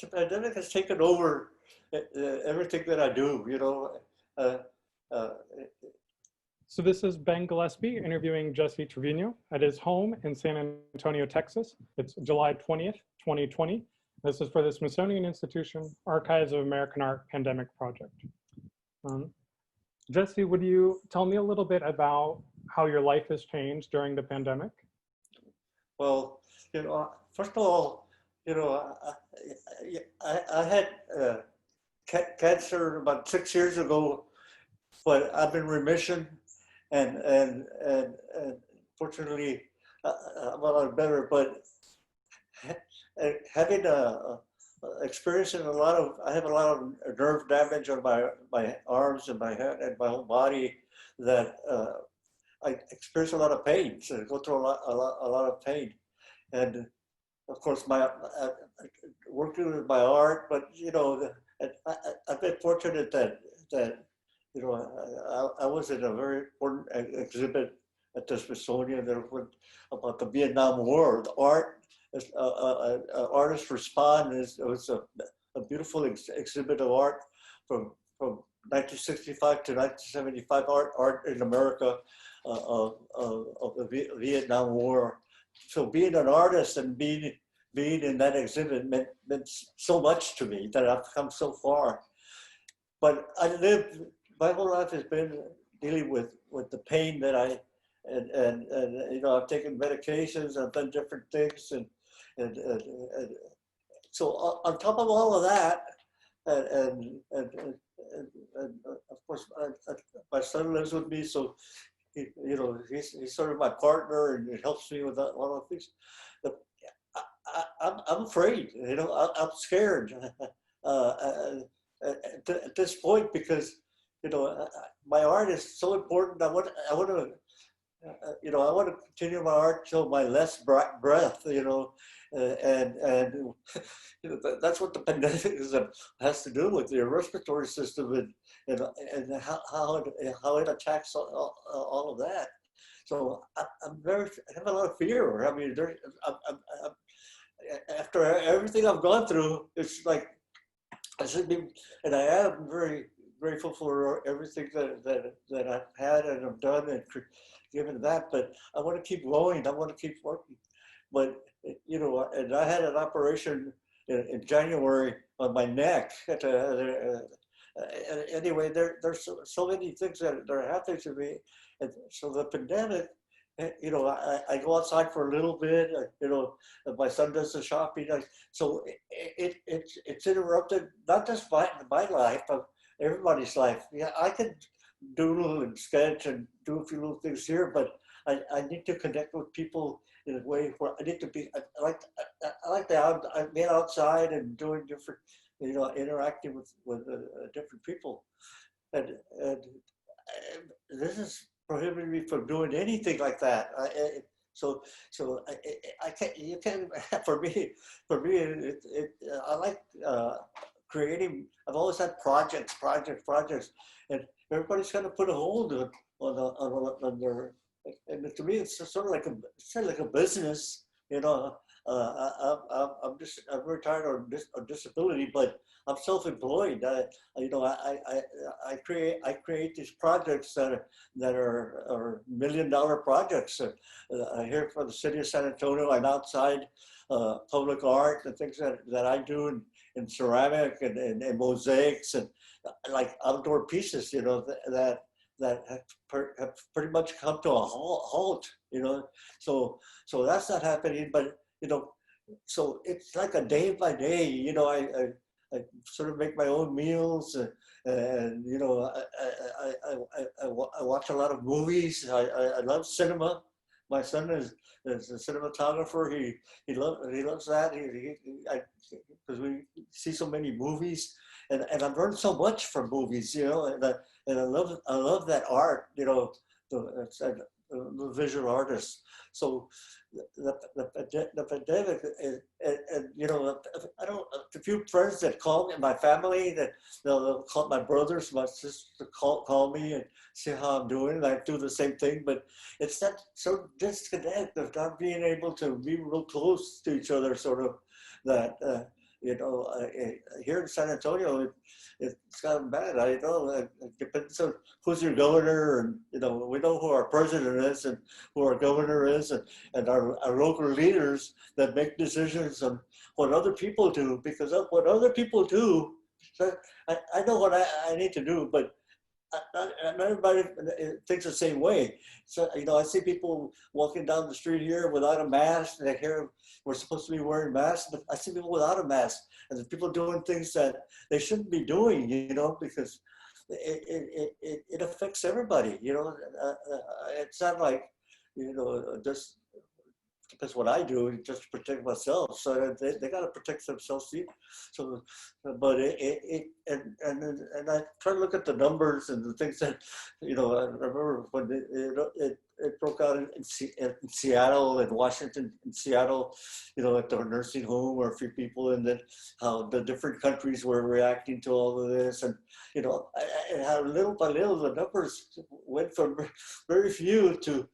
the pandemic has taken over everything that I do, you know. Uh, uh, So this is Ben Gillespie interviewing Jesse Treviño at his home in San Antonio, Texas. It's July 20th, 2020. This is for the Smithsonian Institution Archives of American Art Pandemic Project. Jesse, would you tell me a little bit about how your life has changed during the pandemic? well, you know, first of all, you know, I had cancer about 6 years ago, but I'm in remission, and fortunately, I'm a lot better. But having experiencing a lot of, I have a lot of nerve damage on my arms and my head and my whole body that I experience a lot of pain. So I go through a lot of pain, and of course working with my art. But you know, I've been fortunate that you know I was in a very important exhibit at the Smithsonian that was about the Vietnam War. The art. Artists Respond it was a beautiful exhibit of art from 1965 to 1975, art in America of the Vietnam War. So being an artist and being in that exhibit meant so much to me that I've come so far. But my whole life has been dealing with the pain that and you know, I've taken medications, I've done different things, and so on top of all of that, and of course my son lives with me, so you know he's sort of my partner, and it helps me with a lot of things. But I'm afraid, you know, I'm scared at this point, because you know my art is so important. I want to. You know, I want to continue my art till my last breath, you know, and you know, that's what the pandemic has to do with your respiratory system and how it attacks all of that. So I have a lot of fear. I mean, after everything I've gone through, it's like I should be, and I am very grateful for everything that I've had and I've done and given that, but I want to keep going. I want to keep working. But you know, and I had an operation in January on my neck. Anyway, there's so many things that are happening to me, and so the pandemic. You know, I go outside for a little bit. You know, my son does the shopping. So it's interrupted not just my life, but everybody's life. Yeah, I can doodle and sketch and do a few little things here, but I need to connect with people in a way where I need to be. I like being outside and doing different, you know, interacting with different people, and this is prohibiting me from doing anything like that. So I can't. You can't. For me, I like creating. I've always had projects, and everybody's kind of put a hold on their. And to me, it's sort of like a business, you know. I'm retired on disability, but I'm self-employed. You know, I create these projects that are $1 million projects. Here for the city of San Antonio, I'm outside public art and things that I do in ceramic and mosaics and like outdoor pieces, you know, that have pretty much come to a halt, you know. So that's not happening, but you know, so it's like a day by day, you know. I sort of make my own meals, and you know, I watch a lot of movies. I love cinema. My son is a cinematographer. He loves that. Because we see so many movies, and I've learned so much from movies, you know, and I love that art, you know, the visual artist. So the pandemic, and you know, I don't, a few friends that call me, my family, that they'll call my brothers, my sister call me and see how I'm doing, and I do the same thing. But it's that so disconnect of not being able to be real close to each other, sort of, that here in San Antonio, it's gotten bad. I know it depends on who's your governor, and we know who our president is and who our governor is, and our local leaders that make decisions on what other people do, because of what other people do. So I know what I need to do, but not everybody thinks the same way. So, I see people walking down the street here without a mask. And here we're supposed to be wearing masks, but I see people without a mask, and there's people doing things that they shouldn't be doing, because it affects everybody. It's not like, just that's what I do, just to protect myself. So they got to protect themselves too. So, but and I try to look at the numbers and the things that, I remember when it broke out in Seattle and Washington, in Seattle, at the nursing home or a few people, and then how the different countries were reacting to all of this, and and how little by little the numbers went from very few to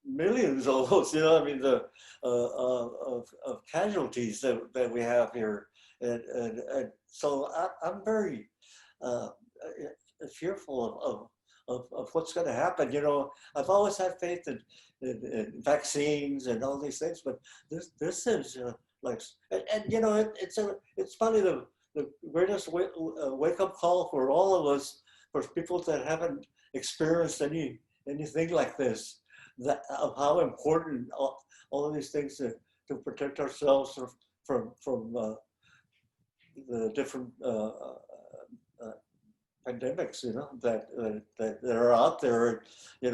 millions almost, I mean, the of casualties that we have here, and so I'm very fearful of what's going to happen. I've always had faith in vaccines and all these things, but this is like, it's probably the greatest wake up call for all of us, for people that haven't experienced anything like this. That of how important all of these things to protect ourselves from the different pandemics, that are out there. I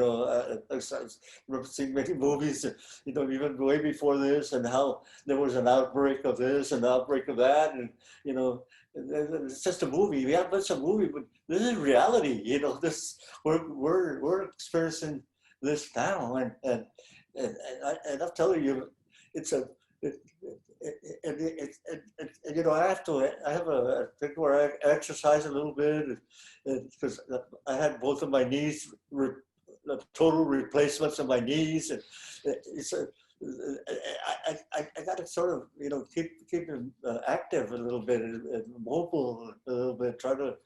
remember seeing many movies, even way before this, and how there was an outbreak of this and an outbreak of that, and it's just a movie. Yeah, but it's a movie, but this is reality. This we're experiencing this now, and I'm telling you, it's a I have a thing where I exercise a little bit, because I had both of my knees total replacements of my knees, and it's I got to sort of keep him active a little bit, and mobile a little bit, try to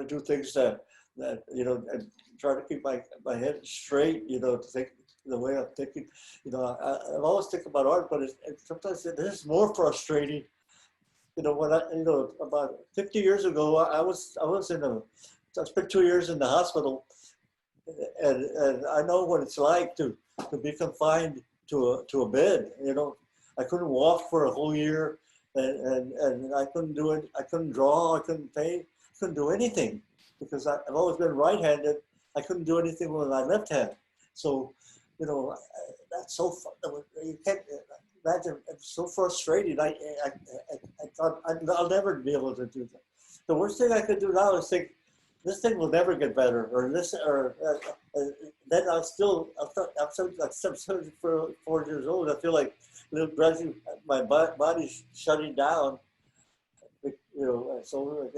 do things that and try to keep my head straight, to think the way I'm thinking. I always think about art, but sometimes it is more frustrating. When about 50 years ago, I spent 2 years in the hospital, and I know what it's like to be confined to a bed. I couldn't walk for a whole year, and I couldn't do it. I couldn't draw. I couldn't paint. Couldn't do anything, because I've always been right-handed. I couldn't do anything with my left hand. So, that's so fun. You can't imagine. It's so frustrating. I thought I'll never be able to do that. The worst thing I could do now is think, this thing will never get better, or then I'm 74 years old. I feel like gradually my body's shutting down. So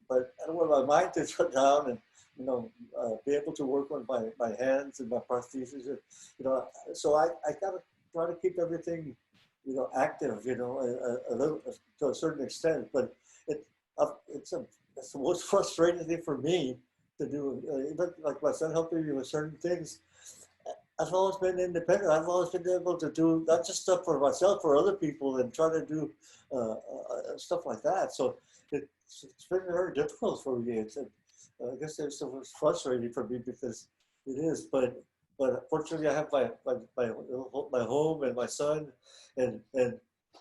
but I don't want my mind to shut down, and be able to work on my hands and my prosthesis. So I gotta try to keep everything active, a little, to a certain extent. But it's the most frustrating thing for me to do. Even like my son helping me with certain things. I've always been independent. I've always been able to do not just stuff for myself, for other people, and try to do stuff like that. So it's been very difficult for me. I guess it's frustrating for me, because it is. But fortunately, I have my home and my son, and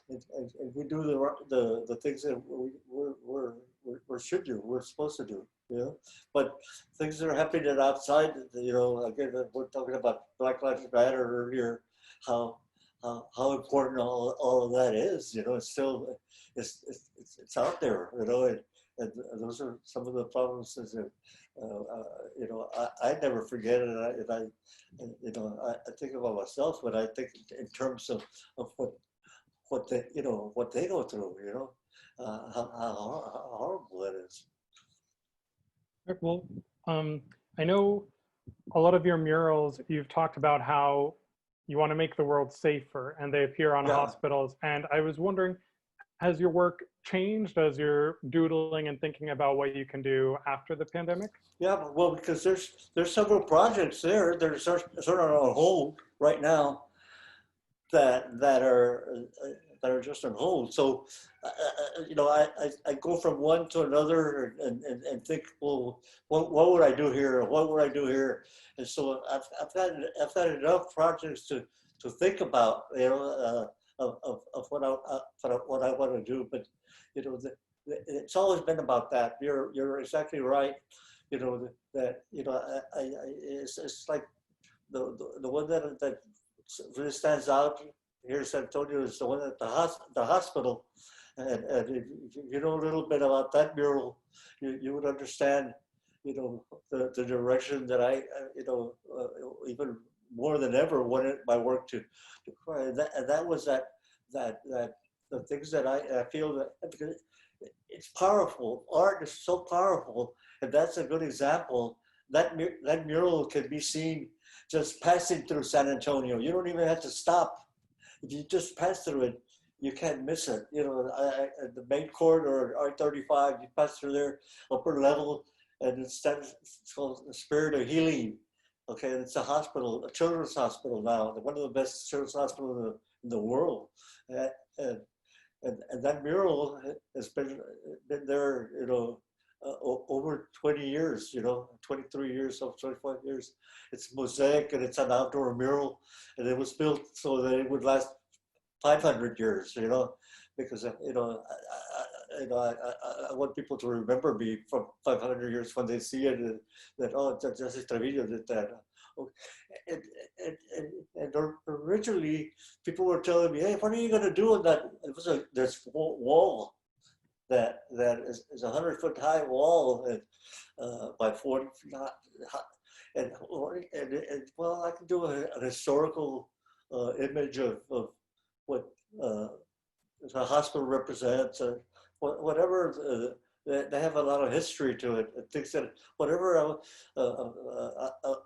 we do the things that we should do. We're supposed to do. But things that are happening outside. Again, we're talking about Black Lives Matter earlier. How important all of that is. It's still it's out there. And those are some of the problems that I never forget, and I think about myself, but I think in terms of what they go through, how horrible that is. Well, I know a lot of your murals, you've talked about how you want to make the world safer, and they appear on Yeah. hospitals. And I was wondering, has your work changed as you're doodling and thinking about what you can do after the pandemic? Yeah, well, because there's several projects there that are sort of on hold right now that are just on hold. So, you know, I go from one to another and think, well, what would I do here? What would I do here? And so I've got enough projects to think about, you know, of what I want to do. But you know, it's always been about that. You're exactly right. You know that you know it's like the one that really stands out here in San Antonio is the one at the hospital. And if you know a little bit about that mural, you would understand, you know, the direction that you know, even more than ever wanted my work to cry. And that was that the things that I feel that because it's powerful. Art is so powerful, and that's a good example. That mural can be seen just passing through San Antonio. You don't even have to stop. If you just pass through it, you can't miss it. You know, the main corridor, R35, you pass through there, upper level, and it's called the Spirit of Healing. Okay, and it's a hospital, a children's hospital now, one of the best children's hospitals in the world. And that mural has been there, you know, over 20 years, you know, 23 years, or 25 years. It's mosaic and it's an outdoor mural, and it was built so that it would last 500 years, you know, because, you know, I want people to remember me from 500 years when they see it, that, oh, Jesse Treviño did that. And originally, people were telling me, hey, what are you going to do with that? It was this wall that is a 100-foot high wall and by 40 feet high. And well, I can do a historical image of what the hospital represents, whatever. They have a lot of history to it. It thinks that whatever I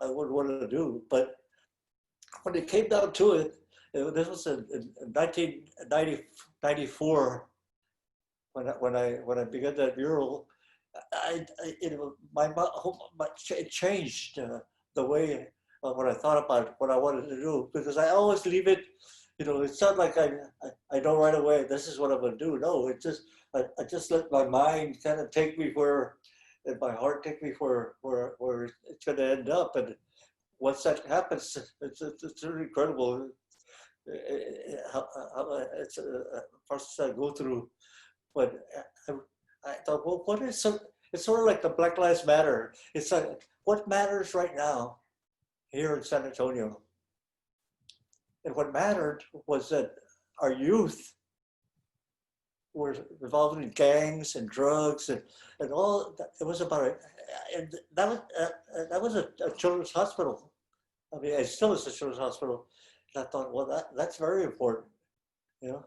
would want to do. But when it came down to it, this was in 1994 when I began that mural. You know, it changed the way when I thought about what I wanted to do, because I always leave it. You know, it's not like I know right away this is what I'm going to do. No, it just I just let my mind kind of take me where, and my heart take me where it's going to end up. And once that happens, it's really incredible how it's a process I go through. But I thought, well, what is some? It's sort of like the Black Lives Matter. It's like what matters right now here in San Antonio. And what mattered was that our youth were involved in gangs and drugs and all. It was about it, and that was a children's hospital. I mean, it still is a children's hospital. And I thought, well, that's very important, you know.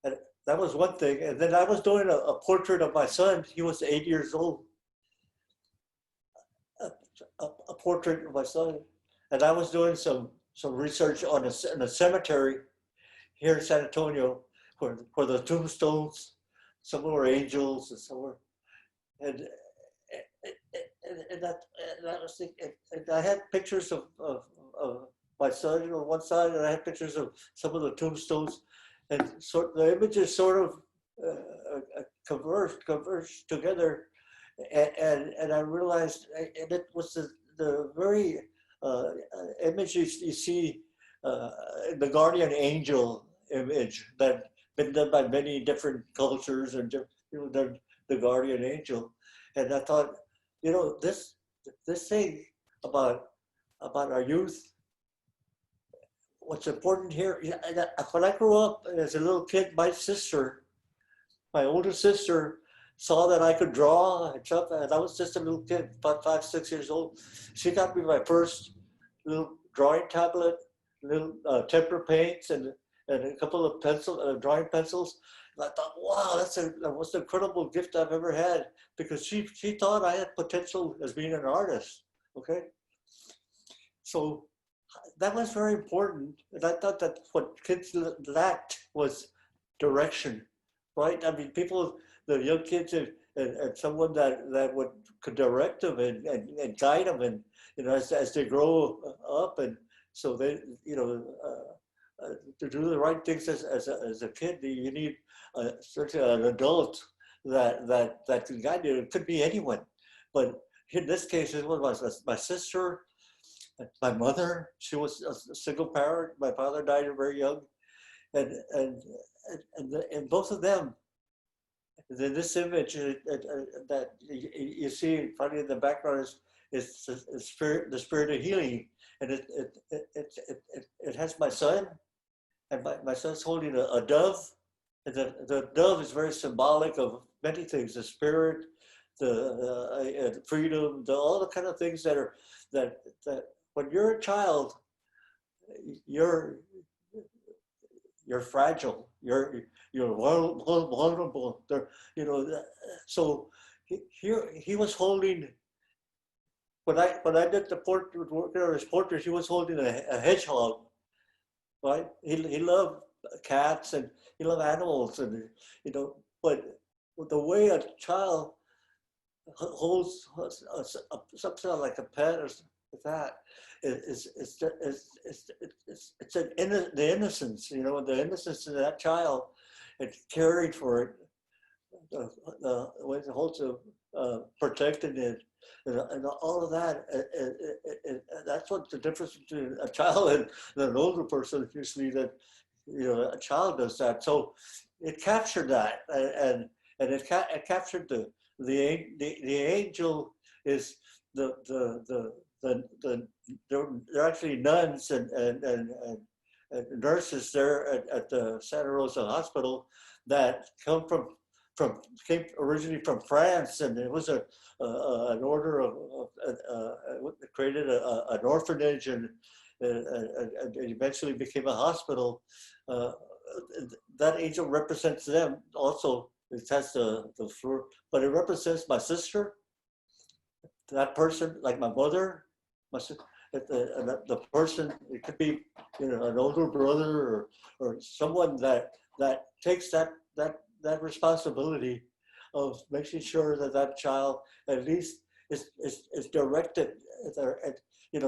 And that was one thing. And then I was doing a portrait of my son. He was 8 years old. A portrait of my son, and I was doing some research on a cemetery here in San Antonio, where the tombstones, some were angels and some were, and that was thinking, and I had pictures of my son on one side, and I had pictures of some of the tombstones, and so the images sort of converged together, and I realized, and it was the very image you see, the guardian angel image that been done by many different cultures, and you know, the guardian angel. And I thought, you know, this thing about our youth, what's important here, when I grew up as a little kid, my older sister, saw that I could draw and stuff, and I was just a little kid, about 5, 6 years old. She got me my first little drawing tablet, little tempera paints, and a couple of drawing pencils. And I thought, wow, that's the most incredible gift I've ever had, because she thought I had potential as being an artist. Okay, so that was very important. And I thought that what kids lacked was direction, right? I mean, people, the young kids, and someone that could direct them and guide them, and as they grow up, and so they to do the right things as a kid, you need certainly an adult that can guide you. It could be anyone, but in this case, it was my sister, my mother. She was a single parent. My father died very young, and and and both of them. This image that you see funny in the background is the spirit of healing, and it has my son, and my son's holding a dove, and the dove is very symbolic of many things: the spirit, the freedom, all the kind of things that when you're a child, you're fragile. You're vulnerable. There, so he was holding. When I did the portrait, working on his portrait, he was holding a hedgehog. Right? He loved cats and he loved animals, and but the way a child holds something like a pet or like that it's the innocence, the innocence of that child, and carried for it, the way it holds protecting it, and all of that. That's what the difference between a child and an older person. Usually, that a child does that. So it captured that, and it captured the angel is they're actually nuns and nurses there at the Santa Rosa Hospital that came originally from France, and it was an order of created an orphanage, and eventually became a hospital. That angel represents them also. It has the floor, but it represents my sister, that person, like my mother, my sister, the person. It could be an older brother or someone that takes that responsibility of making sure that child at least is directed,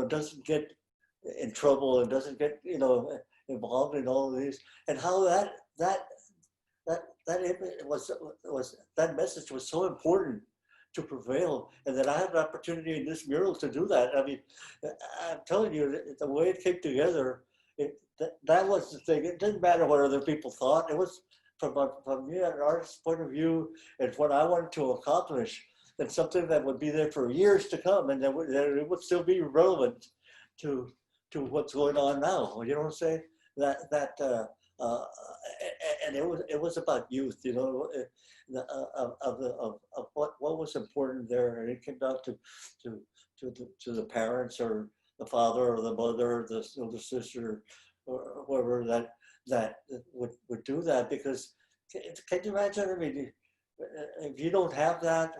doesn't get in trouble and doesn't get involved in all of these, and how that that message was so important to prevail, and that I had an opportunity in this mural to do that. I mean, I'm telling you, the way it came together, that was the thing. It didn't matter what other people thought. It was from me, an artist's point of view, and what I wanted to accomplish, and something that would be there for years to come, and that it would still be relevant to what's going on now. You know what I'm saying? And it was about youth, of what was important there, and it came down to the parents, or the father, or the mother, or the older sister, or whoever that would do that. Because can you imagine? I mean, if you don't have that,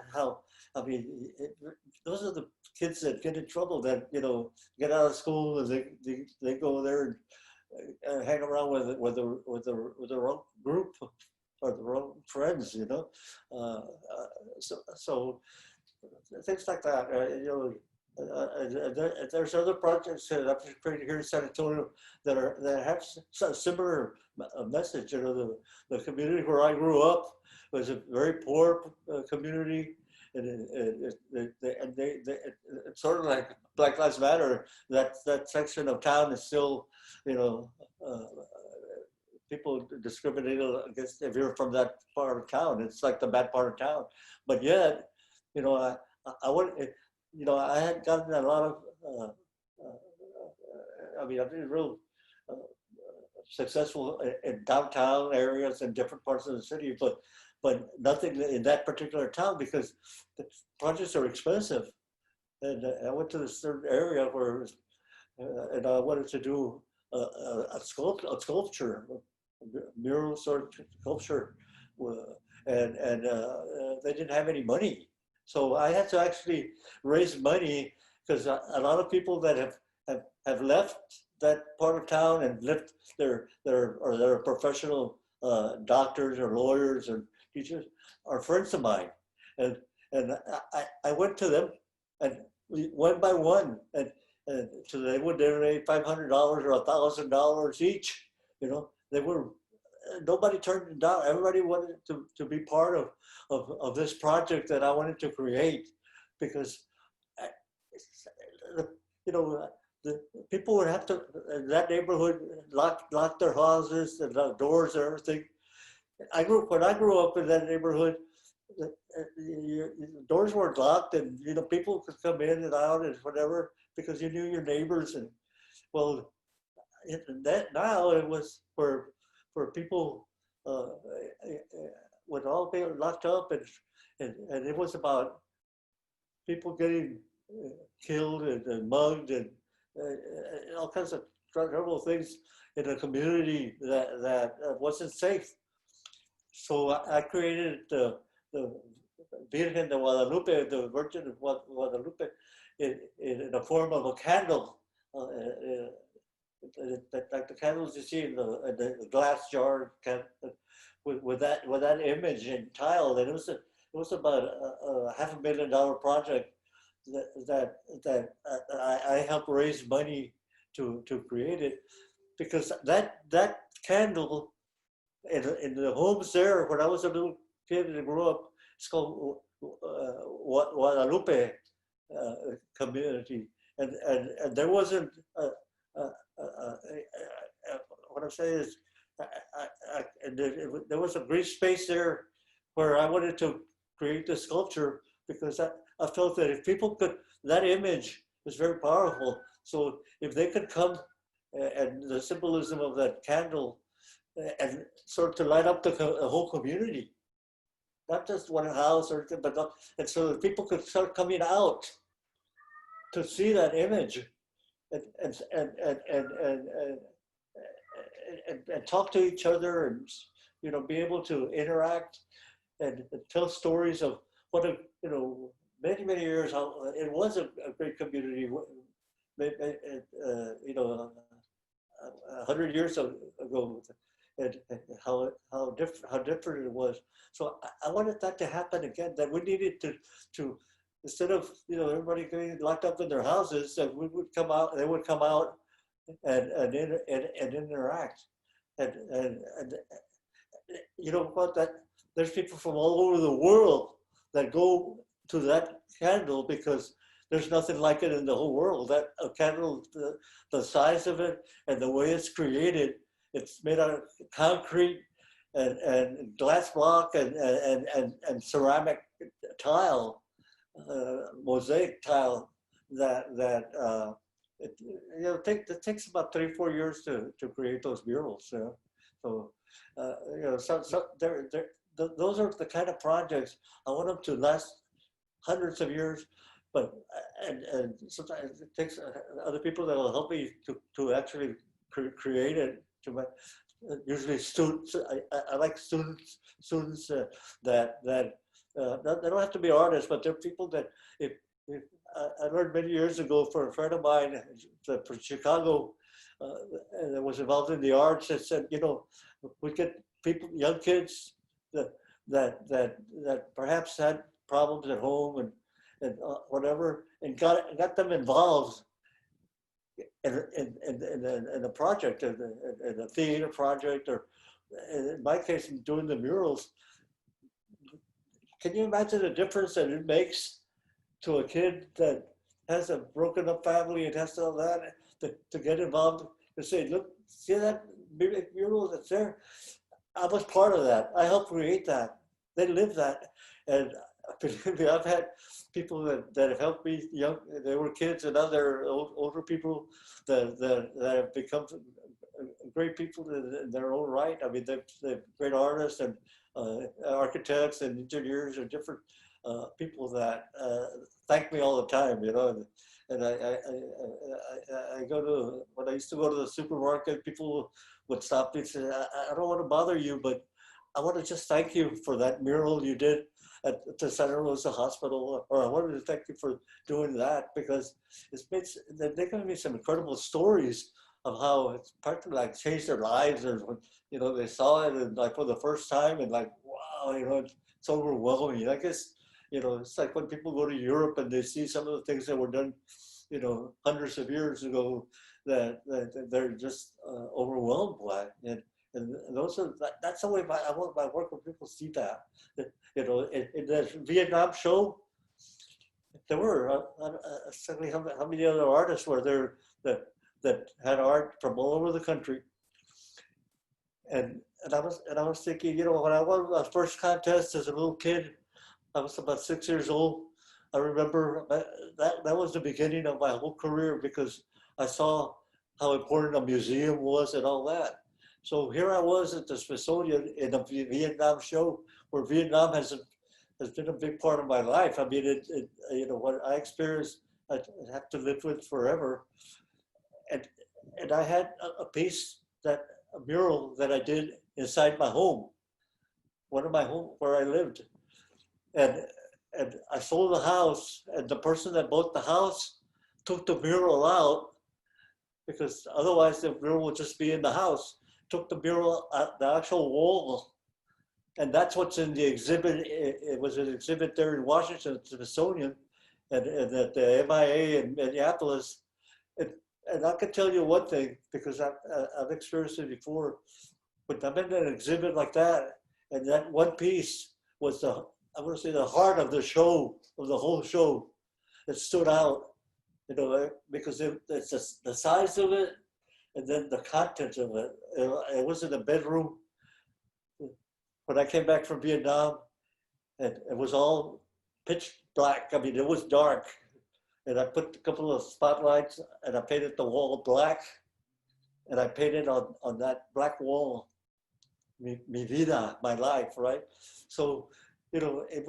those are the kids that get in trouble, that get out of school and they go there and hang around with the wrong group or the wrong friends, so things like that. There's other projects that I've created here in San Antonio that have a similar message. The community where I grew up was a very poor community, and it's sort of like Black Lives Matter. That section of town is still, people discriminate against if you're from that part of town. It's like the bad part of town. But yet, I had gotten a lot of, I've been real successful in downtown areas and different parts of the city, but nothing in that particular town, because the projects are expensive. And I went to this certain area where, and I wanted to do a sculpture, a mural sort of sculpture, and they didn't have any money. So I had to actually raise money, because a lot of people that have left that part of town and left their professional doctors or lawyers or teachers are friends of mine. And I went to them and one by one, and so they would donate $500 or $1,000 each. You know, they were, nobody turned it down. Everybody wanted to be part of this project that I wanted to create, because you know, the people would have to, in that neighborhood, lock their houses and doors and everything. When I grew up in that neighborhood, the doors weren't locked, and you know, people could come in and out and whatever, because you knew your neighbors. And well, that now it was for people would all be locked up, and it was about people getting killed and mugged and all kinds of terrible things in a community that wasn't safe. So I created the Virgen de Guadalupe, the Virgin of Guadalupe, in the form of a candle, like the candles you see in the glass jar, with that image in tile. And it was about a $500,000 project that I helped raise money to create it, because that candle in the homes there, when I was a little kid and grew up, it's called Guadalupe community, and there wasn't what I'm saying is there was a great space there where I wanted to create the sculpture, because I felt that if people could, that image was very powerful. So if they could come and the symbolism of that candle and sort of to light up the whole community, not just one house or anything, but and so that people could start coming out to see that image and talk to each other, and you know, be able to interact and tell stories of what a, you know, many years how it was a great community. You know, 100 years ago, and how different it was. So I wanted that to happen again. That we needed to instead of, you know, everybody getting locked up in their houses, that we would come out. They would come out and interact. And you know what? That there's people from all over the world that go to that candle, because there's nothing like it in the whole world. That a candle, the size of it and the way it's created, it's made out of concrete and glass block and ceramic tile, mosaic tile. It, you know, it takes about 3-4 years to create those murals. You know? So you know, those are the kind of projects I want them to last hundreds of years. But and sometimes it takes other people that will help me to actually create it. Usually students. I like students that they don't have to be artists, but they're people that if I learned many years ago from a friend of mine from Chicago that was involved in the arts, that said, you know, we get people, young kids that perhaps had problems at home and whatever, and got them involved in a project, in a theater project, or in my case, doing the murals. Can you imagine the difference that it makes to a kid that has a broken up family and has all that, to get involved and say, look, see that mural that's there? I was part of that. I helped create that. They live that. And believe me, I've had people that have helped me young, they were kids, and other older people that have become great people in their own right. I mean, they're great artists and architects and engineers and different people that thank me all the time, you know. And I go to, when I used to go to the supermarket, people would stop me and say, I don't want to bother you, but I want to just thank you for that mural you did. at the Santa Rosa Hospital, or I wanted to thank you for doing that, because they're giving me some incredible stories of how it's practically like changed their lives, or when, you know, they saw it and like for the first time, and like, wow, you know, it's overwhelming. I guess, you know, it's like when people go to Europe and they see some of the things that were done, you know, hundreds of years ago, that they're just overwhelmed by. And those are, that's the way I want my work when people see that. You know, in the Vietnam show, there were certainly how many other artists were there that had art from all over the country. And I was thinking, you know, when I won my first contest as a little kid, I was about 6 years old. I remember that was the beginning of my whole career, because I saw how important a museum was and all that. So here I was at the Smithsonian in a Vietnam show, where Vietnam has been a big part of my life. I mean, you know, what I experienced, I have to live with forever. And I had a piece, a mural that I did inside my home, one of my home where I lived. And I sold the house, and the person that bought the house took the mural out, because otherwise the mural would just be in the house. Took the mural out, the actual wall, and that's what's in the exhibit. It was an exhibit there in Washington, Smithsonian, and at the MIA in Minneapolis. And I can tell you one thing, because I've experienced it before. But I'm in an exhibit like that, and that one piece was I want to say, the heart of the show, of the whole show. It stood out, you know, because it's just the size of it, and then the content of it. It was in a bedroom when I came back from Vietnam, and it was all pitch black. I mean, it was dark. And I put a couple of spotlights, and I painted the wall black, and I painted on that black wall, mi vida, my life, right? So, you know, it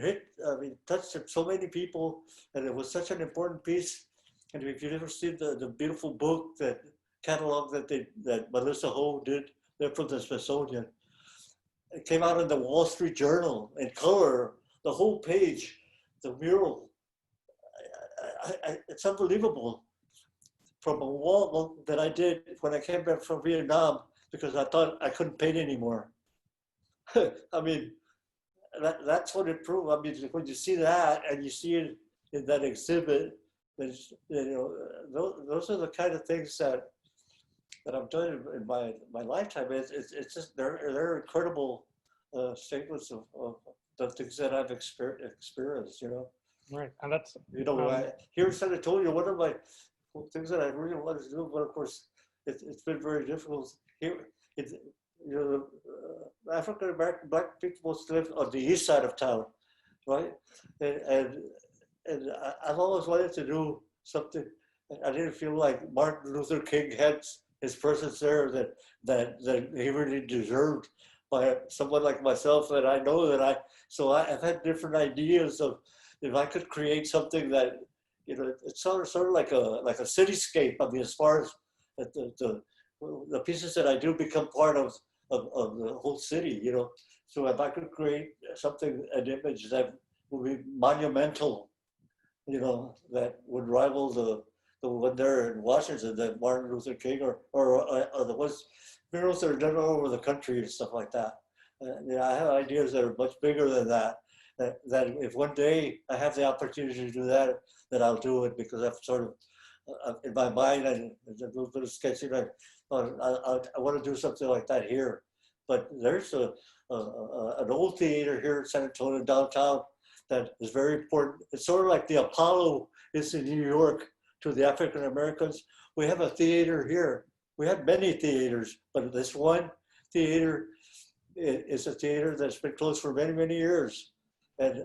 hit, I mean, touched so many people, and it was such an important piece. And if you've ever seen the beautiful book, that catalog that Melissa Ho did, they're from the Smithsonian. It came out in the Wall Street Journal in color, the whole page, the mural. It's unbelievable. From a wall that I did when I came back from Vietnam, because I thought I couldn't paint anymore. I mean, that's what it proved. I mean, when you see that, and you see it in that exhibit, you know, those are the kind of things that I've done in my lifetime. It's just, they're incredible statements of the things that I've experienced, you know. Right, and that's, you know, here in San Antonio, one of my things that I really wanted to do, but of course, it's been very difficult. Here, you know, African American Black people mostly live on the east side of town, right? And I've always wanted to do something. I didn't feel like Martin Luther King had his presence there that he really deserved by someone like myself. That I know that so I've had different ideas of, if I could create something that, you know, it's sort of like a cityscape. I mean, as far as the pieces that I do become part of the whole city, you know. So if I could create something, an image that would be monumental, you know, that would rival the one there in Washington, that Martin Luther King, or the ones, murals that are done all over the country and stuff like that. You know, I have ideas that are much bigger than that. That if one day I have the opportunity to do that, then I'll do it, because I've sort of, in my mind, and a little bit of sketching, I want to do something like that here. But there's an old theater here in San Antonio downtown that is very important. It's sort of like the Apollo is in New York to the African Americans. We have a theater here. We have many theaters, but this one theater is a theater that's been closed for many, many years. And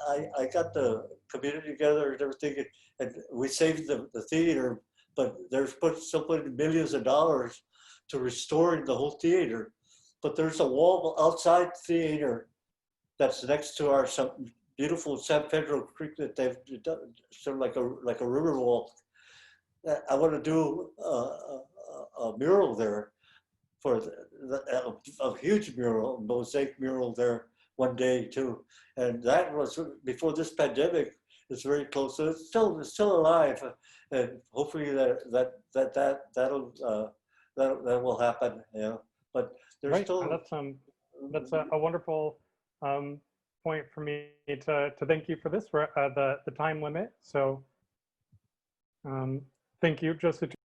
I got the community together and everything, and we saved the theater, but there's still putting millions of dollars to restoring the whole theater. But there's a wall outside the theater that's next to our beautiful San Pedro Creek that they've done, sort of like a river wall. I want to do a mural there, for a huge mural, mosaic mural there, one day too. And that was before this pandemic. It's very close, so it's still alive, and hopefully that will happen. You know, but there's Right. still That's a wonderful point for me to thank you for this, for the time limit. So thank you, Jesse